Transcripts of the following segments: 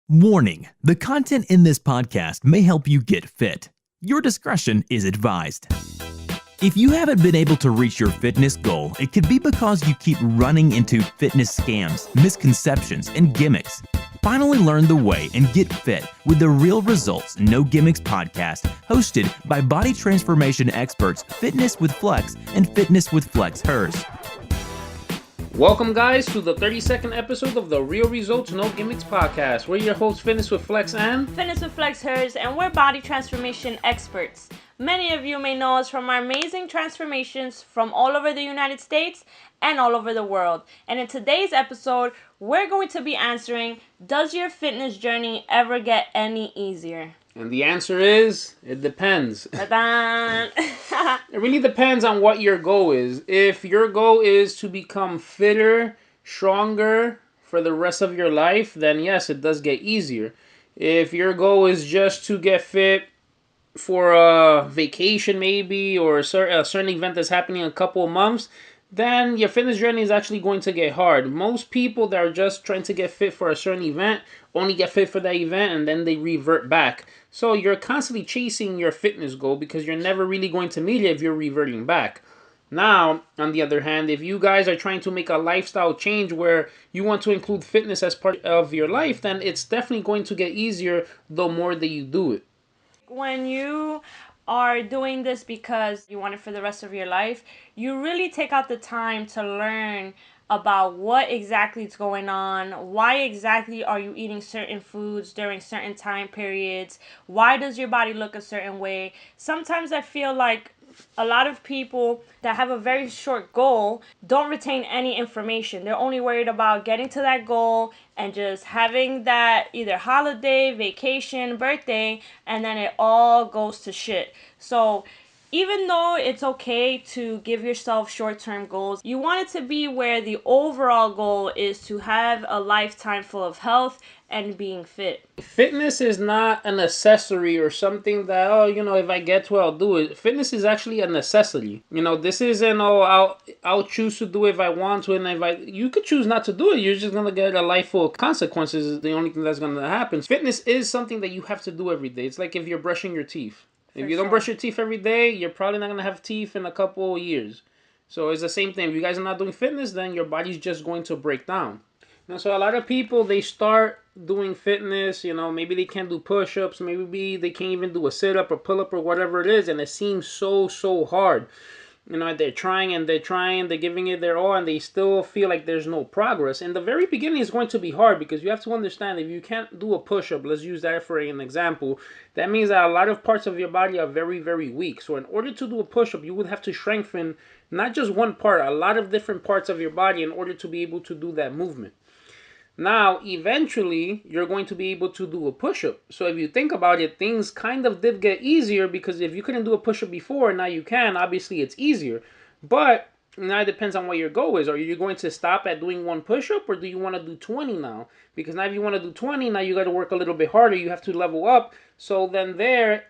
Warning: the content in this podcast may help you get fit. Your discretion is advised. If you haven't been able to reach your fitness goal, it could be because you keep running into fitness scams, misconceptions, and gimmicks. Finally learn the way and get fit with the Real Results No Gimmicks Podcast, hosted by body transformation experts FitnessWithFlex and FitnessWithFlexHERS. Welcome, guys, to the 32nd episode of the Real Results No Gimmicks Podcast. We're your hosts, FitnessWithFlex and FitnessWithFlexHERS, and we're body transformation experts. Many of you may know us from our amazing transformations from all over the United States and all over the world. And in today's episode, we're going to be answering, does your fitness journey ever get any easier? And the answer is, it depends. Ta-da! It really depends on what your goal is. If your goal is to become fitter, stronger for the rest of your life, then yes, it does get easier. If your goal is just to get fit for a vacation maybe, or a certain event that's happening in a couple of months, then your fitness journey is actually going to get hard. Most people that are just trying to get fit for a certain event only get fit for that event and then they revert back. So you're constantly chasing your fitness goal because you're never really going to meet it if you're reverting back. Now, on the other hand, if you guys are trying to make a lifestyle change where you want to include fitness as part of your life, then it's definitely going to get easier the more that you do it. When you are doing this because you want it for the rest of your life, you really take out the time to learn about what exactly is going on, why exactly are you eating certain foods during certain time periods, why does your body look a certain way. Sometimes I feel like a lot of people that have a very short goal don't retain any information. They're only worried about getting to that goal and just having that either holiday, vacation, birthday, and then it all goes to shit. So even though it's okay to give yourself short-term goals, you want it to be where the overall goal is to have a lifetime full of health and being fit. Fitness is not an accessory or something that, if I get to it, I'll do it. Fitness is actually a necessity. This isn't, I'll choose to do it if I want to, and you could choose not to do it. You're just going to get a life full of consequences is the only thing that's going to happen. Fitness is something that you have to do every day. It's like if you're brushing your teeth. If you don't brush your teeth every day, you're probably not going to have teeth in a couple of years. So it's the same thing. If you guys are not doing fitness, then your body's just going to break down. So a lot of people, they start doing fitness, maybe they can't do push-ups, maybe they can't even do a sit-up or pull-up or whatever it is, and it seems so hard. They're trying, they're giving it their all, and they still feel like there's no progress. In the very beginning, it's going to be hard because you have to understand, if you can't do a push-up, let's use that for an example, that means that a lot of parts of your body are very weak. So in order to do a push-up, you would have to strengthen not just one part, a lot of different parts of your body in order to be able to do that movement. Now, eventually, you're going to be able to do a push-up. So if you think about it, things kind of did get easier because if you couldn't do a push-up before, now you can. Obviously, it's easier. But now it depends on what your goal is. Are you going to stop at doing one push-up, or do you want to do 20 now? Because now if you want to do 20, now you got to work a little bit harder. You have to level up. So then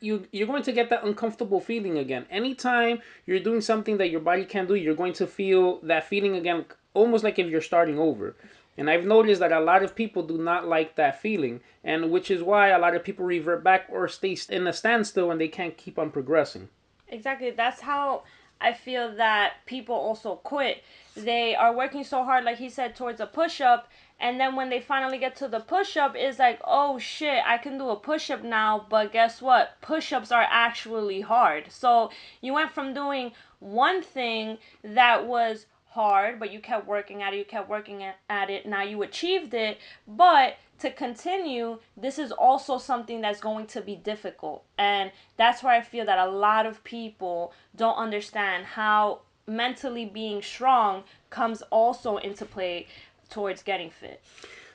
you're going to get that uncomfortable feeling again. Anytime you're doing something that your body can't do, you're going to feel that feeling again, almost like if you're starting over. And I've noticed that a lot of people do not like that feeling, and which is why a lot of people revert back or stay in a standstill and they can't keep on progressing. Exactly. That's how I feel that people also quit. They are working so hard, like he said, towards a push-up, and then when they finally get to the push-up, it's like, oh shit, I can do a push-up now, but guess what? Push-ups are actually hard. So you went from doing one thing that was hard, but you kept working at it, now you achieved it, but to continue, this is also something that's going to be difficult. And that's where I feel that a lot of people don't understand how mentally being strong comes also into play towards getting fit.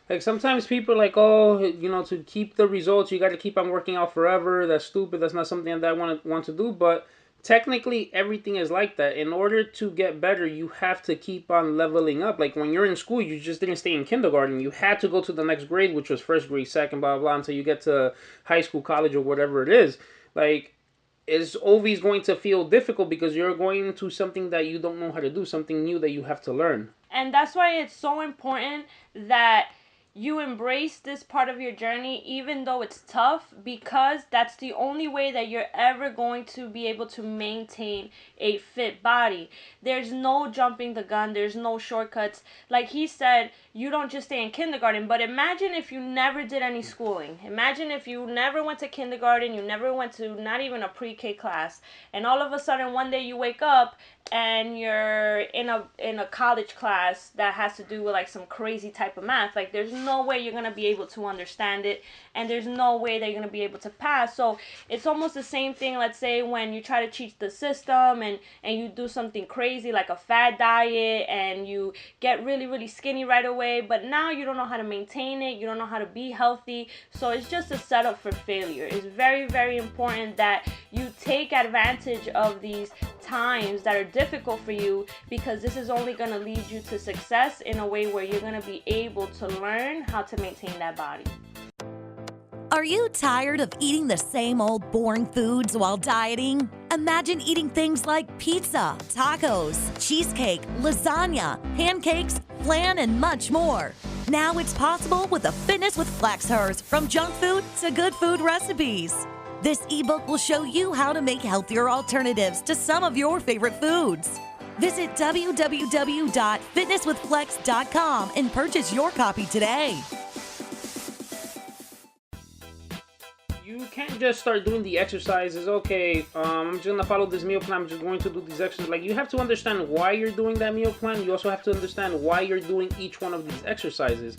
Like sometimes people are like, to keep the results, you got to keep on working out forever. That's stupid. That's not something that I want to do. But technically, everything is like that. In order to get better, you have to keep on leveling up. Like when you're in school, you just didn't stay in kindergarten. You had to go to the next grade, which was first grade, second, blah, blah, until you get to high school, college, or whatever it is. Like, it's always going to feel difficult because you're going into something that you don't know how to do, something new that you have to learn. And that's why it's so important that you embrace this part of your journey even though it's tough, because that's the only way that you're ever going to be able to maintain a fit body. There's no jumping the gun, there's no shortcuts. Like he said, you don't just stay in kindergarten, but imagine if you never did any schooling. Imagine if you never went to kindergarten, you never went to not even a pre-K class, and all of a sudden one day you wake up and you're in a college class that has to do with like some crazy type of math. Like there's no way you're gonna be able to understand it, and there's no way that you're gonna be able to pass. So it's almost the same thing, let's say, when you try to cheat the system and you do something crazy like a fad diet and you get really, really skinny right away, but now you don't know how to maintain it, you don't know how to be healthy. So it's just a setup for failure. It's very, very important that you take advantage of these times that are difficult for you, because this is only going to lead you to success in a way where you're going to be able to learn how to maintain that body. Are you tired of eating the same old boring foods while dieting? Imagine eating things like pizza, tacos, cheesecake, lasagna, pancakes, flan, and much more. Now it's possible with the Fitness with FlexHERS, from junk food to good food recipes. This ebook will show you how to make healthier alternatives to some of your favorite foods. Visit www.fitnesswithflex.com and purchase your copy today. You can't just start doing the exercises. Okay, I'm just gonna follow this meal plan, I'm just going to do these exercises. Like, you have to understand why you're doing that meal plan. You also have to understand why you're doing each one of these exercises.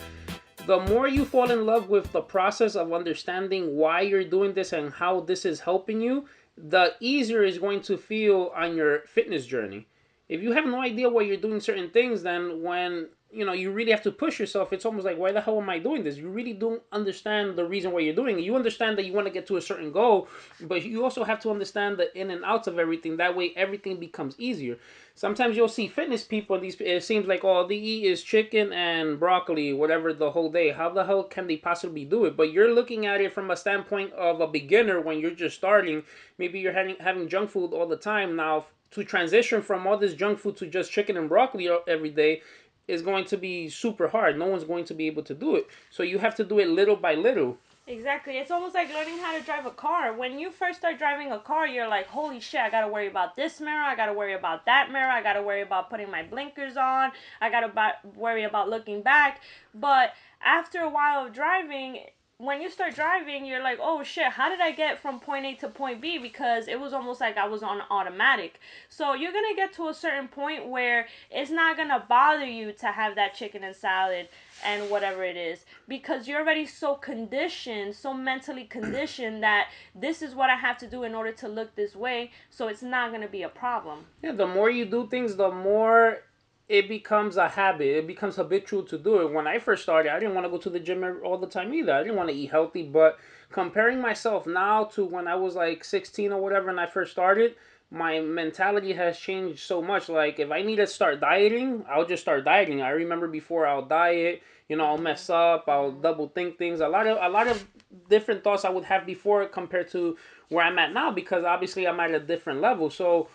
The more you fall in love with the process of understanding why you're doing this and how this is helping you, the easier it's going to feel on your fitness journey. If you have no idea why you're doing certain things, then when you really have to push yourself, it's almost like, why the hell am I doing this? You really don't understand the reason why you're doing it. You understand that you want to get to a certain goal, but you also have to understand the in and outs of everything. That way everything becomes easier. Sometimes you'll see fitness people, and it seems like all they eat is chicken and broccoli, whatever, the whole day. How the hell can they possibly do it? But you're looking at it from a standpoint of a beginner when you're just starting. Maybe you're having junk food all the time. Now, to transition from all this junk food to just chicken and broccoli every day is going to be super hard. No one's going to be able to do it. So you have to do it little by little. Exactly. It's almost like learning how to drive a car. When you first start driving a car, you're like, holy shit, I got to worry about this mirror. I got to worry about that mirror. I got to worry about putting my blinkers on. I got to worry about looking back. But after a while of driving, when you start driving, you're like, oh shit, how did I get from point A to point B? Because it was almost like I was on automatic. So you're going to get to a certain point where it's not going to bother you to have that chicken and salad and whatever it is, because you're already so conditioned, so mentally conditioned that this is what I have to do in order to look this way. So it's not going to be a problem. Yeah, the more you do things, the more it becomes a habit. It becomes habitual to do it. When I first started, I didn't want to go to the gym all the time either. I didn't want to eat healthy. But comparing myself now to when I was like 16 or whatever and I first started, my mentality has changed so much. Like, if I need to start dieting, I'll just start dieting. I remember before, I'll diet, I'll mess up, I'll double think things. A lot of different thoughts I would have before compared to where I'm at now, because obviously I'm at a different level. So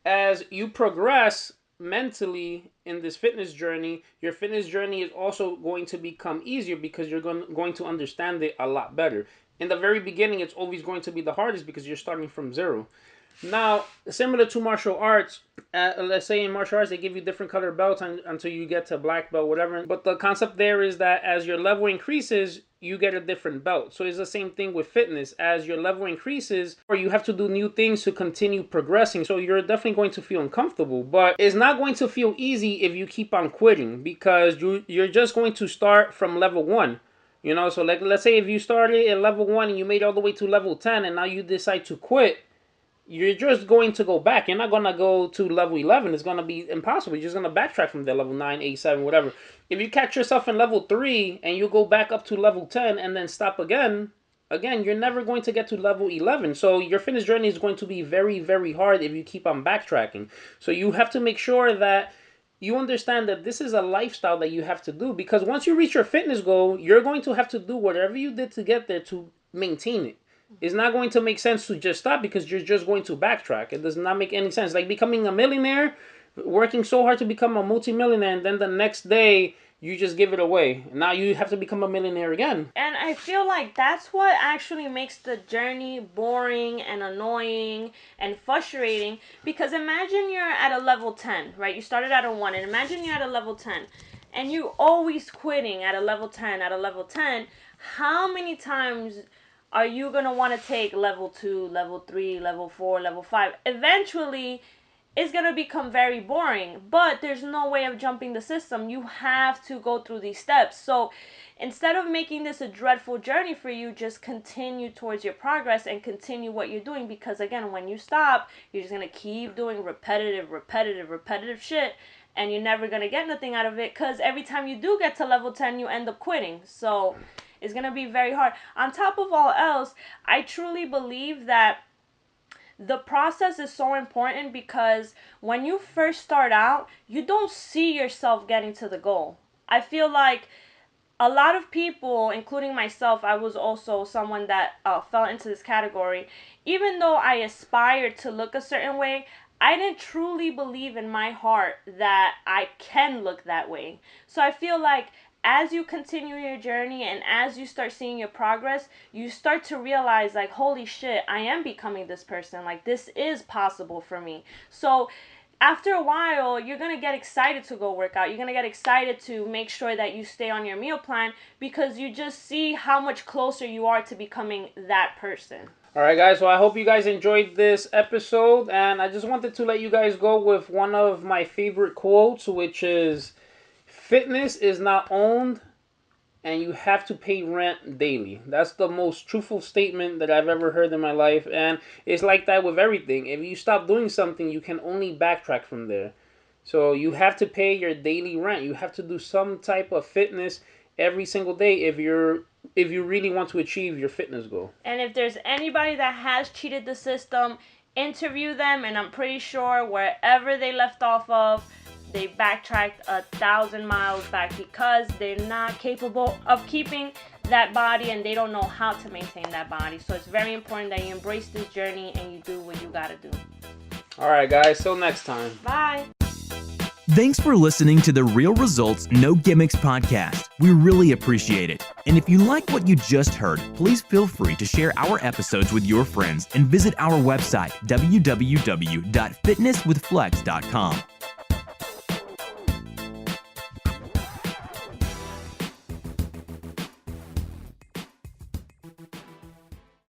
as you progress mentally in this fitness journey, your fitness journey is also going to become easier because you're going to understand it a lot better. In the very beginning, it's always going to be the hardest because you're starting from zero. Now, similar to martial arts, let's say in martial arts, they give you different color belts until you get to black belt, whatever. But the concept there is that as your level increases, you get a different belt. So it's the same thing with fitness. As your level increases, or you have to do new things to continue progressing. So you're definitely going to feel uncomfortable, but it's not going to feel easy if you keep on quitting, because you're just going to start from level 1. So like, let's say if you started at level 1 and you made it all the way to level 10 and now you decide to quit, you're just going to go back. You're not going to go to level 11. It's going to be impossible. You're just going to backtrack from there, level 9, 8, 7, whatever. If you catch yourself in level 3 and you go back up to level 10 and then stop again, you're never going to get to level 11. So your fitness journey is going to be very, very hard if you keep on backtracking. So you have to make sure that you understand that this is a lifestyle that you have to do, because once you reach your fitness goal, you're going to have to do whatever you did to get there to maintain it. It's not going to make sense to just stop, because you're just going to backtrack. It does not make any sense. Like becoming a millionaire, working so hard to become a multimillionaire, and then the next day you just give it away. Now you have to become a millionaire again. And I feel like that's what actually makes the journey boring and annoying and frustrating. Because imagine you're at a level 10, right? You started at a 1, and imagine you're at a level 10. And you always quitting at a level 10, at a level 10. How many times are you going to want to take level 2, level 3, level 4, level 5? Eventually, it's going to become very boring, but there's no way of jumping the system. You have to go through these steps. So instead of making this a dreadful journey for you, just continue towards your progress and continue what you're doing. Because again, when you stop, you're just going to keep doing repetitive shit, and you're never going to get nothing out of it, because every time you do get to level 10, you end up quitting. So it's going to be very hard. On top of all else, I truly believe that the process is so important, because when you first start out, you don't see yourself getting to the goal. I feel like a lot of people, including myself, I was also someone that fell into this category. Even though I aspired to look a certain way, I didn't truly believe in my heart that I can look that way. So I feel like as you continue your journey and as you start seeing your progress, you start to realize, like, holy shit, I am becoming this person. Like, this is possible for me. So after a while, you're going to get excited to go work out. You're going to get excited to make sure that you stay on your meal plan, because you just see how much closer you are to becoming that person. All right, guys. So I hope you guys enjoyed this episode. And I just wanted to let you guys go with one of my favorite quotes, which is, fitness is not owned, and you have to pay rent daily. That's the most truthful statement that I've ever heard in my life. And it's like that with everything. If you stop doing something, you can only backtrack from there. So you have to pay your daily rent. You have to do some type of fitness every single day if you really want to achieve your fitness goal. And if there's anybody that has cheated the system, interview them, and I'm pretty sure wherever they left off of, they backtracked 1,000 miles back, because they're not capable of keeping that body and they don't know how to maintain that body. So it's very important that you embrace this journey and you do what you gotta do. All right, guys. Till next time. Bye. Thanks for listening to the Real Results No Gimmicks podcast. We really appreciate it. And if you like what you just heard, please feel free to share our episodes with your friends and visit our website, www.fitnesswithflex.com.